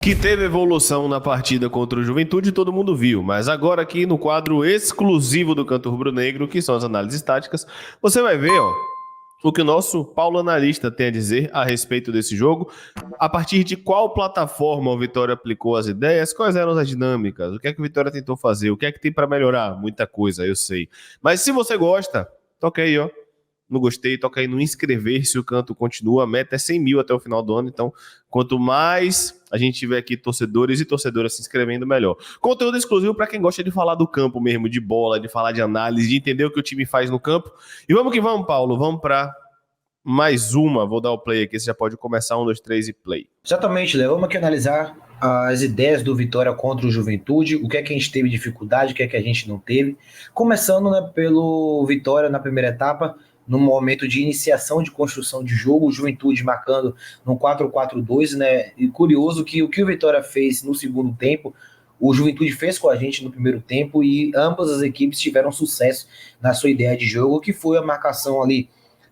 Que teve evolução na partida contra o Juventude, todo mundo viu, mas agora aqui no quadro exclusivo do Canto Rubro-Negro, que são as análises táticas, você vai ver, ó, o que o nosso Paulo Analista tem a dizer a respeito desse jogo, a partir de qual plataforma o Vitória aplicou as ideias, quais eram as dinâmicas, o que é que o Vitória tentou fazer, o que é que tem para melhorar, muita coisa, eu sei. Mas se você gosta, toca aí, ó, no gostei, toca aí no inscrever-se, o canto continua, a meta é 100 mil até o final do ano, então quanto mais a gente tiver aqui torcedores e torcedoras se inscrevendo, melhor. Conteúdo exclusivo para quem gosta de falar do campo mesmo, de bola, de falar de análise, de entender o que o time faz no campo. E vamos que vamos, Paulo, vamos para mais uma, vou dar o play aqui, você já pode começar, 1, 2, 3 e play. Exatamente, Léo. Vamos aqui analisar as ideias do Vitória contra o Juventude, o que é que a gente teve dificuldade, o que é que a gente não teve. Começando, né, pelo Vitória na primeira etapa, no momento de iniciação de construção de jogo, o Juventude marcando no 4-4-2, né? E curioso que o Vitória fez no segundo tempo, o Juventude fez com a gente no primeiro tempo e ambas as equipes tiveram sucesso na sua ideia de jogo, que foi a marcação ali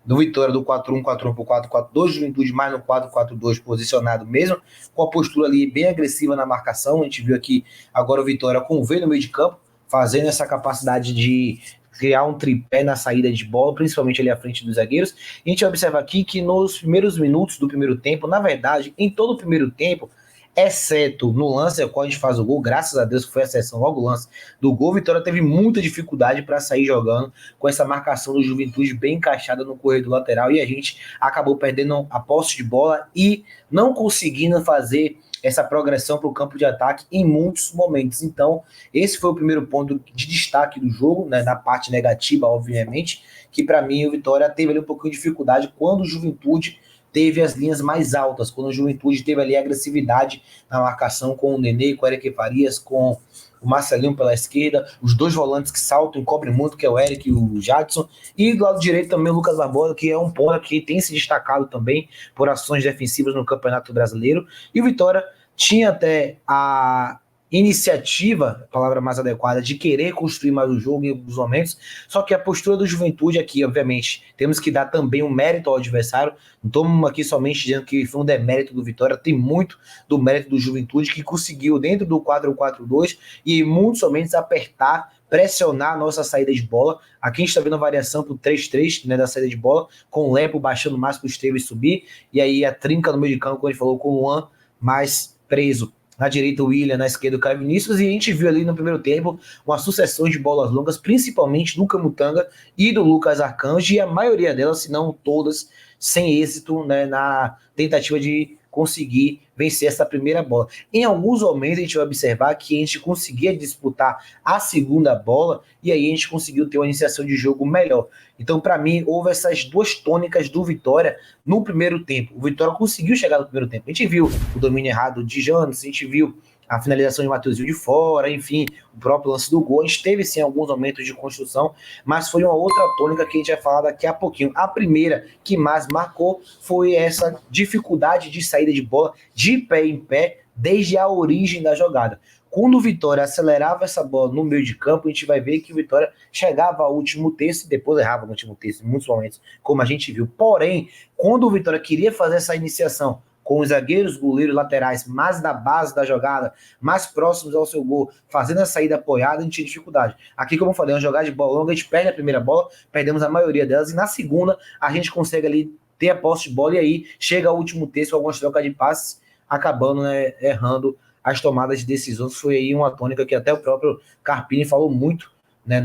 do Vitória do 4-1-4-1 para o 4-4-2, Juventude mais no 4-4-2 posicionado mesmo, com a postura ali bem agressiva na marcação. A gente viu aqui agora o Vitória com o V no meio de campo, fazendo essa capacidade de criar um tripé na saída de bola, principalmente ali à frente dos zagueiros. E a gente observa aqui que nos primeiros minutos do primeiro tempo, na verdade, em todo o primeiro tempo, exceto no lance ao qual a gente faz o gol, graças a Deus que foi a exceção logo o lance do gol, Vitória teve muita dificuldade para sair jogando com essa marcação do Juventude bem encaixada no corredor lateral, e a gente acabou perdendo a posse de bola e não conseguindo fazer essa progressão para o campo de ataque em muitos momentos. Então, esse foi o primeiro ponto de destaque do jogo, né, na parte negativa, obviamente, que para mim o Vitória teve ali um pouquinho de dificuldade quando o Juventude teve as linhas mais altas, quando o Juventude teve ali a agressividade na marcação com o Nenê, com o Eric Farias, com o Marcelinho pela esquerda, os dois volantes que saltam e cobrem muito, que é o Eric e o Jadson, e do lado direito também o Lucas Barbosa, que é um ponta que tem se destacado também por ações defensivas no Campeonato Brasileiro, e o Vitória tinha até a iniciativa, a palavra mais adequada, de querer construir mais o jogo em alguns momentos, só que a postura do Juventude aqui, obviamente, temos que dar também um mérito ao adversário, não estamos aqui somente dizendo que foi um demérito do Vitória, tem muito do mérito do Juventude, que conseguiu dentro do 4-4-2 e muito somente apertar, pressionar a nossa saída de bola. Aqui a gente está vendo a variação para o 3-3, né, da saída de bola, com o Lepo baixando mais para o Esteves subir, e aí a trinca no meio de campo, como a gente falou, com o Luan mais preso. Na direita o William, na esquerda o Caio Vinícius, e a gente viu ali no primeiro tempo uma sucessão de bolas longas, principalmente do Camutanga e do Lucas Arcanjo, e a maioria delas, se não todas, sem êxito, né, na tentativa de conseguir vencer essa primeira bola. Em alguns momentos a gente vai observar que a gente conseguia disputar a segunda bola e aí a gente conseguiu ter uma iniciação de jogo melhor. Então, para mim, houve essas duas tônicas do Vitória no primeiro tempo. O Vitória conseguiu chegar no primeiro tempo. A gente viu o domínio errado de Janes, a gente viu a finalização de Matheusinho de fora, enfim, o próprio lance do gol. A gente teve sim alguns momentos de construção, mas foi uma outra tônica que a gente vai falar daqui a pouquinho. A primeira que mais marcou foi essa dificuldade de saída de bola de pé em pé desde a origem da jogada. Quando o Vitória acelerava essa bola no meio de campo, a gente vai ver que o Vitória chegava ao último terço e depois errava no último terço, em muitos momentos, como a gente viu. Porém, quando o Vitória queria fazer essa iniciação com os zagueiros, goleiros, laterais, mais da base da jogada, mais próximos ao seu gol, fazendo a saída apoiada, a gente tinha dificuldade. Aqui, como eu falei, uma jogada de bola longa, a gente perde a primeira bola, perdemos a maioria delas, e na segunda a gente consegue ali ter a posse de bola, e aí chega ao último terço, algumas trocas de passes, acabando, né, errando as tomadas de decisões. Foi aí uma tônica que até o próprio Carpini falou muito, né,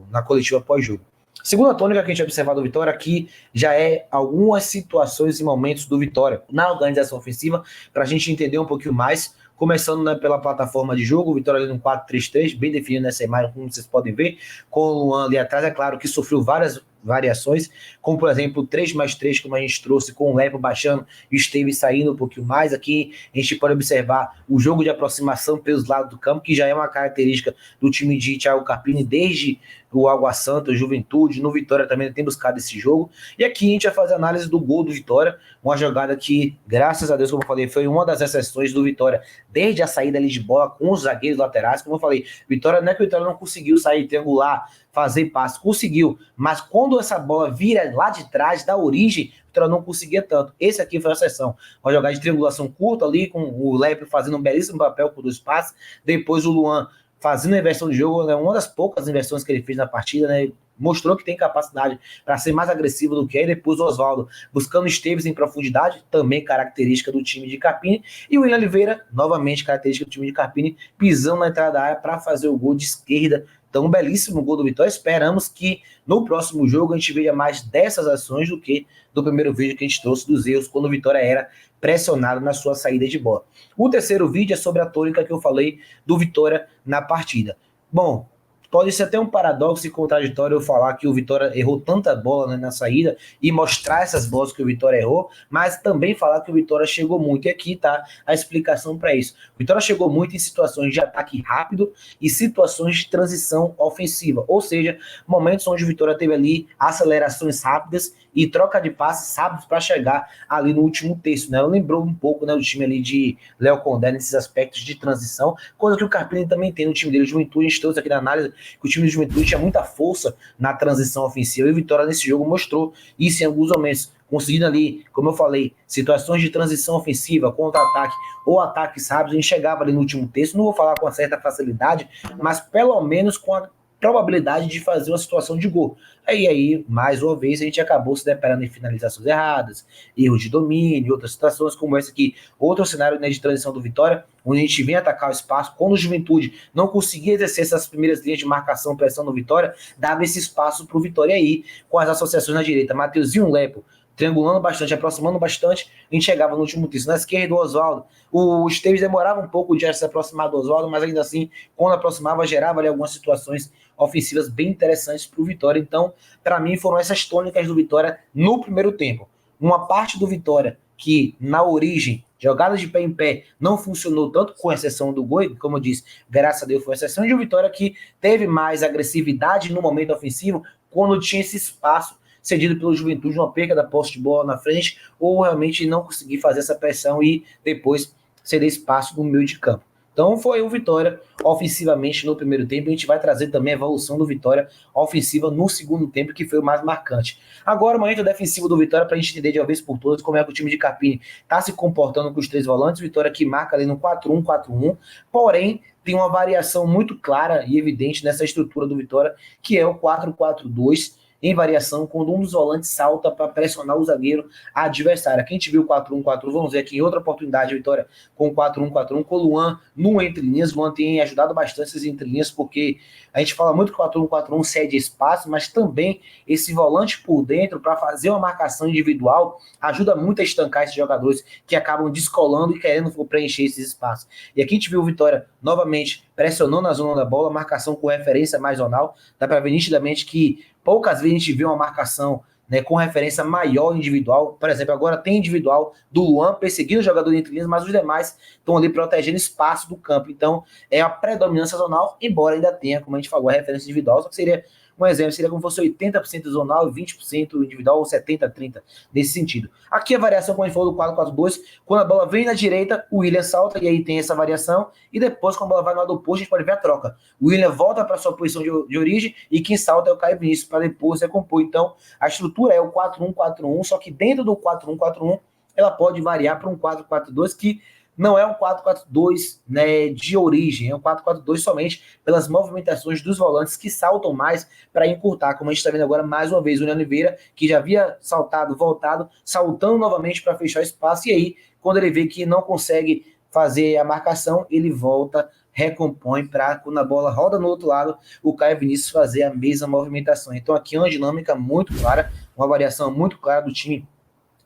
na coletiva pós-jogo. Segunda tônica que a gente observar do Vitória aqui já é algumas situações e momentos do Vitória na organização ofensiva, para a gente entender um pouquinho mais, começando, né, pela plataforma de jogo. O Vitória ali no 4-3-3, bem definido nessa imagem, como vocês podem ver, com o Luan ali atrás. É claro que sofreu várias variações, como por exemplo 3+3, como a gente trouxe, com o Lepo baixando e o Esteves saindo um pouquinho mais. Aqui a gente pode observar o jogo de aproximação pelos lados do campo, que já é uma característica do time de Thiago Carpini desde o Água Santa, o Juventude. No Vitória também tem buscado esse jogo. E aqui a gente vai fazer análise do gol do Vitória, uma jogada que, graças a Deus, como eu falei, foi uma das exceções do Vitória desde a saída ali de bola com os zagueiros laterais. Como eu falei, Vitória, não é que o Vitória não conseguiu sair triangular, fazer passe, conseguiu, mas quando essa bola vira lá de trás, da origem, Vitória não conseguia tanto. Esse aqui foi a exceção. Uma jogada de triangulação curta ali, com o Lepre fazendo um belíssimo papel por 2 passes, depois o Luan fazendo a inversão de jogo, né, uma das poucas inversões que ele fez na partida, né, mostrou que tem capacidade para ser mais agressivo do que é, e depois o Oswaldo buscando Esteves em profundidade, também característica do time de Carpini, e o William Oliveira, novamente característica do time de Carpini, pisando na entrada da área para fazer o gol de esquerda. Então, um belíssimo gol do Vitória. Esperamos que no próximo jogo a gente veja mais dessas ações do que do primeiro vídeo que a gente trouxe dos erros quando o Vitória era pressionado na sua saída de bola. O terceiro vídeo é sobre a tônica que eu falei do Vitória na partida. Bom, pode ser até um paradoxo e contraditório eu falar que o Vitória errou tanta bola, né, na saída e mostrar essas bolas que o Vitória errou, mas também falar que o Vitória chegou muito. E aqui tá a explicação para isso. O Vitória chegou muito em situações de ataque rápido e situações de transição ofensiva, ou seja, momentos onde o Vitória teve ali acelerações rápidas e troca de passes rápidos para chegar ali no último terço, né? Lembrou um pouco, né, o time ali de Léo Condé nesses aspectos de transição, coisa que o Carpini também tem no time dele. O Juventude, a gente trouxe aqui na análise que o time de Juventude tinha muita força na transição ofensiva, e o Vitória nesse jogo mostrou isso em alguns momentos, conseguindo ali, como eu falei, situações de transição ofensiva, contra-ataque ou ataques rápidos. A gente chegava ali no último terço, não vou falar com uma certa facilidade, mas pelo menos com a probabilidade de fazer uma situação de gol. Aí, mais uma vez, a gente acabou se deparando em finalizações erradas, erros de domínio, outras situações como essa aqui. Outro cenário, né, de transição do Vitória, onde a gente vem atacar o espaço, quando o Juventude não conseguia exercer essas primeiras linhas de marcação, pressão no Vitória, dava esse espaço para o Vitória aí, com as associações na direita, Mateuzinho, Lepo, triangulando bastante, aproximando bastante, a gente chegava no último terço. Na esquerda, o Oswaldo. O Esteves demorava um pouco de se aproximar do Oswaldo, mas ainda assim, quando aproximava, gerava ali algumas situações ofensivas bem interessantes para o Vitória. Então, para mim, foram essas tônicas do Vitória no primeiro tempo. Uma parte do Vitória que, na origem, jogadas de pé em pé, não funcionou tanto, com exceção do gol, como eu disse, graças a Deus foi exceção, de um Vitória que teve mais agressividade no momento ofensivo, quando tinha esse espaço cedido pelo Juventude, uma perca da posse de bola na frente, ou realmente não conseguir fazer essa pressão e depois ceder espaço no meio de campo. Então foi o Vitória ofensivamente no primeiro tempo. A gente vai trazer também a evolução do Vitória ofensiva no segundo tempo, que foi o mais marcante. Agora o momento defensivo do Vitória, para a gente entender de uma vez por todas como é que o time de Carpini está se comportando com os 3 volantes. Vitória que marca ali no 4-1-4-1, porém tem uma variação muito clara e evidente nessa estrutura do Vitória, que é o 4-4-2, em variação, quando um dos volantes salta para pressionar o zagueiro adversário. Aqui a gente viu o 4-1-4-1, vamos ver aqui em outra oportunidade a Vitória com o 4-1-4-1, com o Luan no entre-linhas. O Luan tem ajudado bastante esses entre-linhas, porque a gente fala muito que o 4-1-4-1 cede espaço, mas também esse volante por dentro, para fazer uma marcação individual, ajuda muito a estancar esses jogadores que acabam descolando e querendo preencher esses espaços. E aqui a gente viu o Vitória novamente pressionando a zona da bola, marcação com referência mais zonal. Dá para ver nitidamente que poucas vezes a gente vê uma marcação, né, com referência maior individual. Por exemplo, agora tem individual do Luan perseguindo o jogador entre linhas, mas os demais estão ali protegendo espaço do campo. Então é a predominância zonal, embora ainda tenha, como a gente falou, a referência individual, só que seria um exemplo, seria como se fosse 80% zonal e 20% individual, ou 70-30, nesse sentido. Aqui a variação, como a gente falou, do 4-4-2, quando a bola vem na direita, o William salta, e aí tem essa variação, e depois, quando a bola vai no lado oposto, a gente pode ver a troca. O William volta para sua posição de origem, e quem salta é o Caio Vinícius, para depois recompor. Então, a estrutura é o 4-1-4-1, só que dentro do 4-1-4-1, ela pode variar para um 4-4-2, que não é um 4-4-2, né, de origem, é um 4-4-2 somente pelas movimentações dos volantes que saltam mais para encurtar, como a gente está vendo agora mais uma vez o William Oliveira, que já havia saltado, voltado, saltando novamente para fechar o espaço, e aí, quando ele vê que não consegue fazer a marcação, ele volta, recompõe para, quando a bola roda no outro lado, o Caio Vinícius fazer a mesma movimentação. Então aqui é uma dinâmica muito clara, uma variação muito clara do time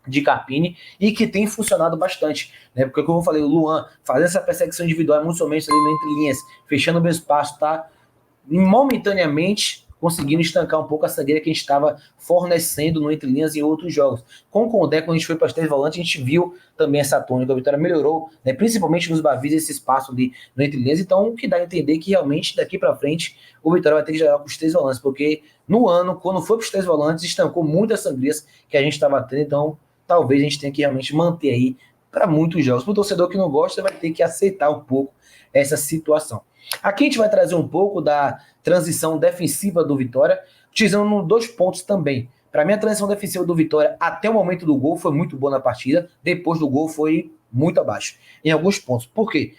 de Carpini, e que tem funcionado bastante, né? Porque, como eu falei, o Luan fazendo essa perseguição individual, muito somente ali entre linhas, fechando o meu espaço, tá momentaneamente conseguindo estancar um pouco a sangueira que a gente estava fornecendo no entre linhas em outros jogos. Com o Condé, quando a gente foi para os 3 volantes, a gente viu também essa tônica. A Vitória melhorou, né? Principalmente nos Bavis, esse espaço ali no entre linhas. Então, o que dá a entender que realmente daqui para frente o Vitória vai ter que jogar com os 3 volantes, porque no ano, quando foi para os 3 volantes, estancou muitas sangrias que a gente estava tendo. Então talvez a gente tenha que realmente manter aí para muitos jogos. Para o torcedor que não gosta, vai ter que aceitar um pouco essa situação. Aqui a gente vai trazer um pouco da transição defensiva do Vitória, utilizando 2 pontos também. Para mim, a transição defensiva do Vitória até o momento do gol foi muito boa na partida, depois do gol foi muito abaixo, em alguns pontos. Por quê?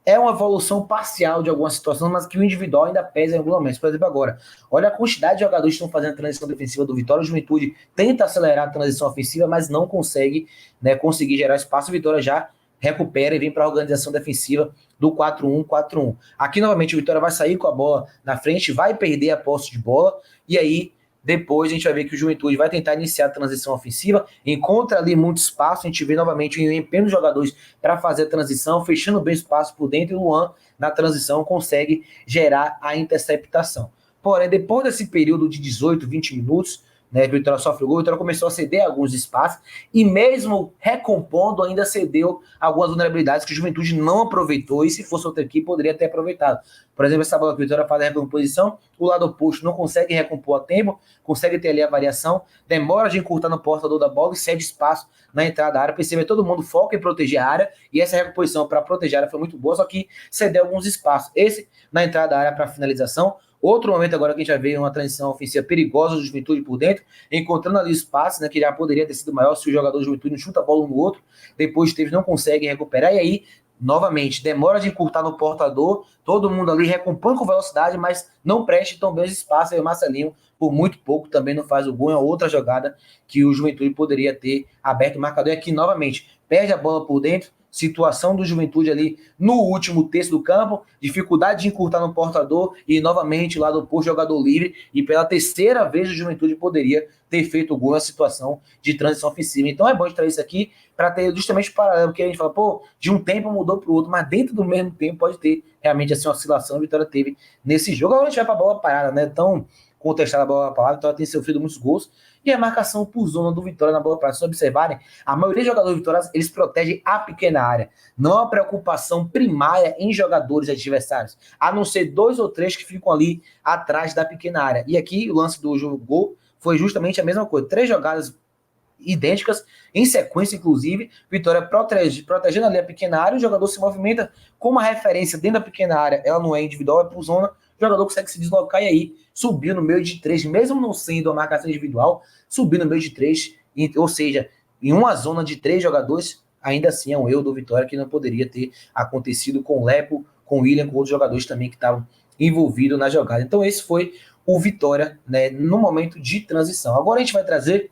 É uma evolução parcial de algumas situações, mas que o individual ainda pesa em alguns momentos. Por exemplo, agora, olha a quantidade de jogadores que estão fazendo a transição defensiva do Vitória. O Juventude tenta acelerar a transição ofensiva, mas não consegue, né, conseguir gerar espaço. O Vitória já recupera e vem para a organização defensiva do 4-1-4-1. Aqui, novamente, o Vitória vai sair com a bola na frente, vai perder a posse de bola, e aí depois a gente vai ver que o Juventude vai tentar iniciar a transição ofensiva, encontra ali muito espaço, a gente vê novamente o empenho dos jogadores para fazer a transição, fechando bem espaço por dentro, e o Luan, na transição, consegue gerar a interceptação. Porém, depois desse período de 18, 20 minutos, né, que o Vitória sofre o gol, o Vitória começou a ceder alguns espaços, e mesmo recompondo, ainda cedeu algumas vulnerabilidades que o Juventude não aproveitou, e se fosse outra equipe, poderia ter aproveitado. Por exemplo, essa bola que o Vitória faz a recomposição, o lado oposto não consegue recompor a tempo, consegue ter ali a variação, demora de encurtar no portador da bola e cede espaço na entrada da área. Percebe, todo mundo foca em proteger a área, e essa recomposição para proteger a área foi muito boa, só que cedeu alguns espaços. Esse na entrada da área para finalização. Outro momento agora que a gente vai ver uma transição ofensiva perigosa do Juventude por dentro, encontrando ali espaço, né, que já poderia ter sido maior se o jogador do Juventude não chuta a bola um no outro, depois Esteves não consegue recuperar, e aí, novamente, demora de encurtar no portador, todo mundo ali recompõe com velocidade, mas não preste tão bem os espaços, aí o Marcelinho, por muito pouco, também não faz o gol, é outra jogada que o Juventude poderia ter aberto o marcador, e aqui, novamente, perde a bola por dentro, situação do Juventude ali no último terço do campo, dificuldade de encurtar no portador e novamente lá do posto jogador livre, e pela terceira vez o Juventude poderia ter feito o gol na situação de transição ofensiva. Então é bom de trazer isso aqui para ter justamente o paralelo, porque a gente fala, pô, de um tempo mudou para o outro, mas dentro do mesmo tempo pode ter realmente assim, uma oscilação. A Vitória teve nesse jogo. Agora a gente vai para a bola parada, né? Tão contestada a bola parada, a Vitória tem sofrido muitos gols, e a marcação por zona do Vitória na bola parada. Se observarem, a maioria dos jogadores do Vitória, eles protegem a pequena área. Não há preocupação primária em jogadores adversários, a não ser 2 ou 3 que ficam ali atrás da pequena área. E aqui o lance do jogo gol foi justamente a mesma coisa. 3 jogadas idênticas, em sequência, inclusive, Vitória protegendo ali a pequena área, o jogador se movimenta com uma referência dentro da pequena área, ela não é individual, é por zona, o jogador consegue se deslocar e aí subiu no meio de 3, mesmo não sendo a marcação individual, subiu no meio de 3, ou seja, em uma zona de 3 jogadores, ainda assim é um erro do Vitória que não poderia ter acontecido com o Lepo, com o William, com outros jogadores também que estavam envolvidos na jogada. Então esse foi o Vitória, né, no momento de transição. Agora a gente vai trazer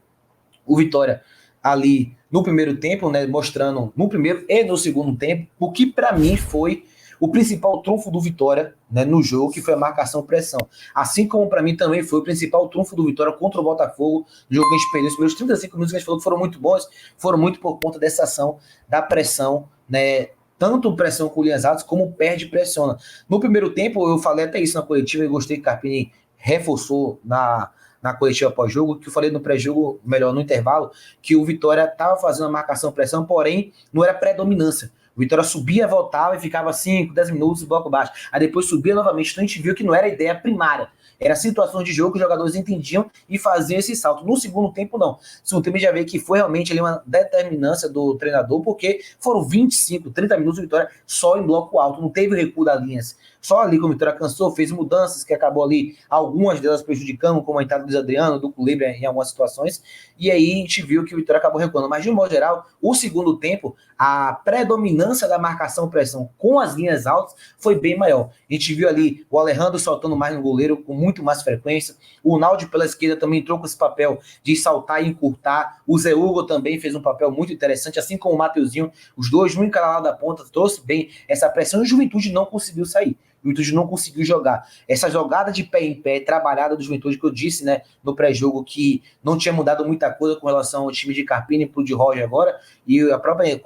o Vitória ali no primeiro tempo, né, mostrando no primeiro e no segundo tempo, o que para mim foi o principal trunfo do Vitória, né, no jogo, que foi a marcação-pressão. Assim como para mim também foi o principal trunfo do Vitória contra o Botafogo, no jogo que a gente perdeu. Os primeiros 35 minutos que a gente falou que foram muito bons, foram muito por conta dessa ação da pressão, né, tanto pressão com o William Zatos como perde pressiona. No primeiro tempo, eu falei até isso na coletiva, e gostei que o Carpini reforçou na coletiva pós-jogo, que eu falei no pré-jogo, melhor, no intervalo, que o Vitória estava fazendo a marcação-pressão, porém, não era predominância. O Vitória subia, voltava e ficava 5, 10 minutos, bloco baixo. Aí depois subia novamente. Então a gente viu que não era a ideia primária. Era situação de jogo que os jogadores entendiam e faziam esse salto. No segundo tempo, não. No segundo tempo, a gente já vê que foi realmente ali uma determinância do treinador, porque foram 25, 30 minutos de Vitória só em bloco alto. Não teve recuo das linhas. Só ali que o Vitória cansou, fez mudanças que acabou ali, algumas delas prejudicando, como a entrada do Luiz Adriano, do Culebre em algumas situações. E aí a gente viu que o Vitória acabou recuando. Mas, de um modo geral, o segundo tempo, a predominância da marcação-pressão com as linhas altas foi bem maior. A gente viu ali o Alejandro saltando mais no goleiro, com muito mais frequência. O Naldo pela esquerda também entrou com esse papel de saltar e encurtar. O Zé Hugo também fez um papel muito interessante, assim como o Mateuzinho. Os dois, um em cada lado da ponta, trouxe bem essa pressão e o Juventude não conseguiu sair. O Juventude não conseguiu jogar. Essa jogada de pé em pé, trabalhada do Juventude, que eu disse, né, no pré-jogo, que não tinha mudado muita coisa com relação ao time de Carpini para o de Roger agora, e a própria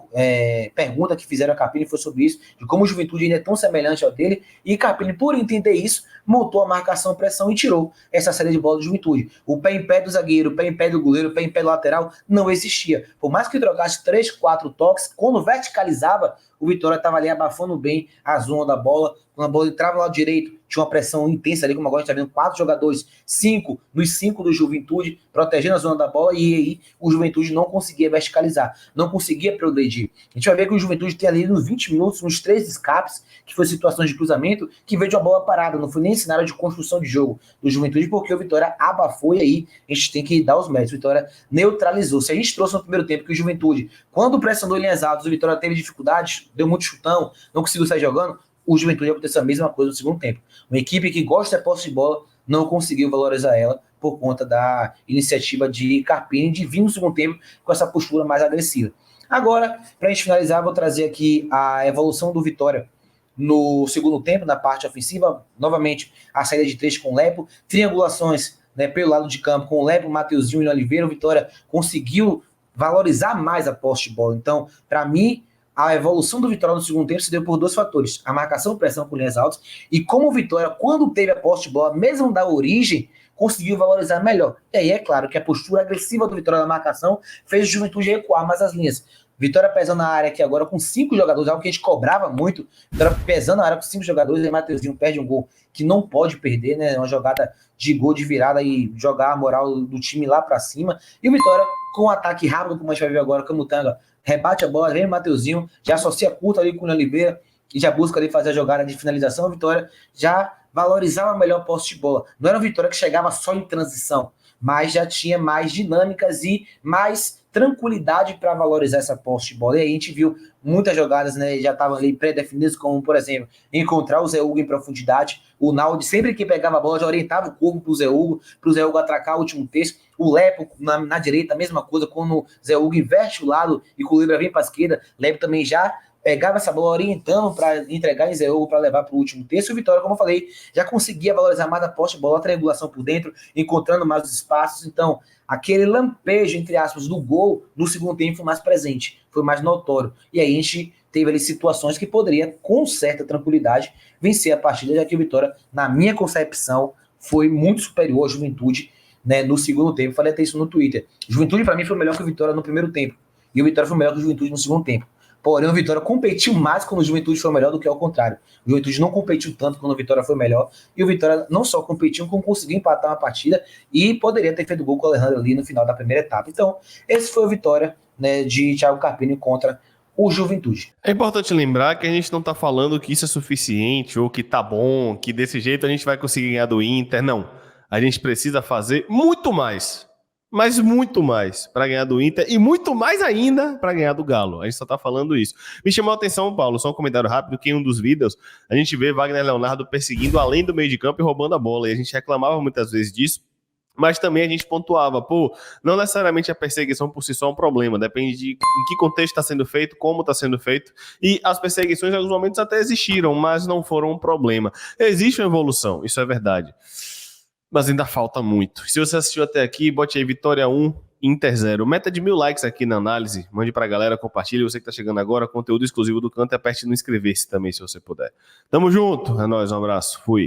pergunta que fizeram a Carpini foi sobre isso, de como o Juventude ainda é tão semelhante ao dele, e Carpini, por entender isso, montou a marcação-pressão e tirou essa série de bola do Juventude. O pé em pé do zagueiro, o pé em pé do goleiro, o pé em pé do lateral, não existia. Por mais que trocasse 3, 4 toques, quando verticalizava, o Vitória estava ali abafando bem a zona da bola. Quando a bola entrava no lado direito, tinha uma pressão intensa ali, como agora a gente está vendo 4 jogadores, 5 nos 5 do Juventude, protegendo a zona da bola, e aí o Juventude não conseguia verticalizar, não conseguia progredir. A gente vai ver que o Juventude tem ali nos 20 minutos, uns 3 escapes, que foi situações de cruzamento, que veio de uma bola parada, não foi nem cenário de construção de jogo do Juventude, porque o Vitória abafou, e aí a gente tem que dar os méritos. O Vitória neutralizou. Se a gente trouxe no primeiro tempo que o Juventude, quando pressionou em linhas altas, o Vitória teve dificuldades, deu muito chutão, não conseguiu sair jogando, o Juventude aconteceu a mesma coisa no segundo tempo. Uma equipe que gosta de posse de bola não conseguiu valorizar ela por conta da iniciativa de Carpini de vir no segundo tempo com essa postura mais agressiva. Agora, para a gente finalizar, vou trazer aqui a evolução do Vitória no segundo tempo, na parte ofensiva. Novamente, a saída de 3 com o Lepo, triangulações, né, pelo lado de campo com o Lepo, Mateuzinho e Oliveira. O Vitória conseguiu valorizar mais a posse de bola. Então, para mim, a evolução do Vitória no segundo tempo se deu por 2 fatores: a marcação e pressão com linhas altas, e como o Vitória, quando teve a posse de bola, mesmo da origem, conseguiu valorizar melhor. E aí é claro que a postura agressiva do Vitória na marcação fez o Juventude recuar mais as linhas. Vitória pesando na área aqui agora com 5 jogadores, algo que a gente cobrava muito. Vitória pesando na área com 5 jogadores, e Mateuzinho perde um gol que não pode perder, né? Uma jogada de gol de virada e jogar a moral do time lá pra cima. E o Vitória, com um ataque rápido, como a gente vai ver agora, Camutanga rebate a bola, vem o Mateuzinho, já associa curta ali com o Oliveira e já busca ali fazer a jogada de finalização. A Vitória já valorizava melhor a posse de bola. Não era uma Vitória que chegava só em transição, mas já tinha mais dinâmicas e mais tranquilidade para valorizar essa posse de bola. E aí a gente viu muitas jogadas, né, já estavam ali pré-definidas, como, por exemplo, encontrar o Zé Hugo em profundidade. O Naldi, sempre que pegava a bola, já orientava o corpo para o Zé Hugo atracar o último terço. O Lepo, na direita, a mesma coisa, quando o Zé Hugo inverte o lado e o Colibra vem para a esquerda, Lepo também já pegava essa bola orientando para entregar em Zé Hugo para levar para o último terço. E o Vitória, como eu falei, já conseguia valorizar mais a posse de bola, a triangulação por dentro, encontrando mais os espaços. Então, aquele lampejo, entre aspas, do gol no segundo tempo foi mais presente, foi mais notório. E aí a gente teve ali situações que poderia, com certa tranquilidade, vencer a partida, já que o Vitória, na minha concepção, foi muito superior à Juventude, né, no segundo tempo. Falei até isso no Twitter. Juventude, para mim, foi melhor que o Vitória no primeiro tempo. E o Vitória foi melhor que o Juventude no segundo tempo. Porém, o Vitória competiu mais quando o Juventude foi melhor do que ao contrário. O Juventude não competiu tanto quando o Vitória foi melhor. E o Vitória não só competiu, como conseguiu empatar uma partida e poderia ter feito gol com o Alejandro ali no final da primeira etapa. Então, esse foi o Vitória, né, de Thiago Carpini contra o Juventude. É importante lembrar que a gente não tá falando que isso é suficiente ou que tá bom, que desse jeito a gente vai conseguir ganhar do Inter. Não. A gente precisa fazer muito mais. Mas muito mais para ganhar do Inter e muito mais ainda para ganhar do Galo. A gente só tá falando isso. Me chamou a atenção, Paulo, só um comentário rápido, que em um dos vídeos a gente vê Wagner Leonardo perseguindo além do meio de campo e roubando a bola. E a gente reclamava muitas vezes disso, mas também a gente pontuava, não necessariamente a perseguição por si só é um problema, depende de em que contexto está sendo feito, como está sendo feito, e as perseguições em alguns momentos até existiram, mas não foram um problema. Existe uma evolução, isso é verdade. Mas ainda falta muito. Se você assistiu até aqui, bote aí Vitória 1, Inter 0. Meta de 1000 likes aqui na análise. Mande pra galera, compartilhe. Você que tá chegando agora, conteúdo exclusivo do Canto, e aperte no inscrever-se também, se você puder. Tamo junto. É nóis, um abraço. Fui.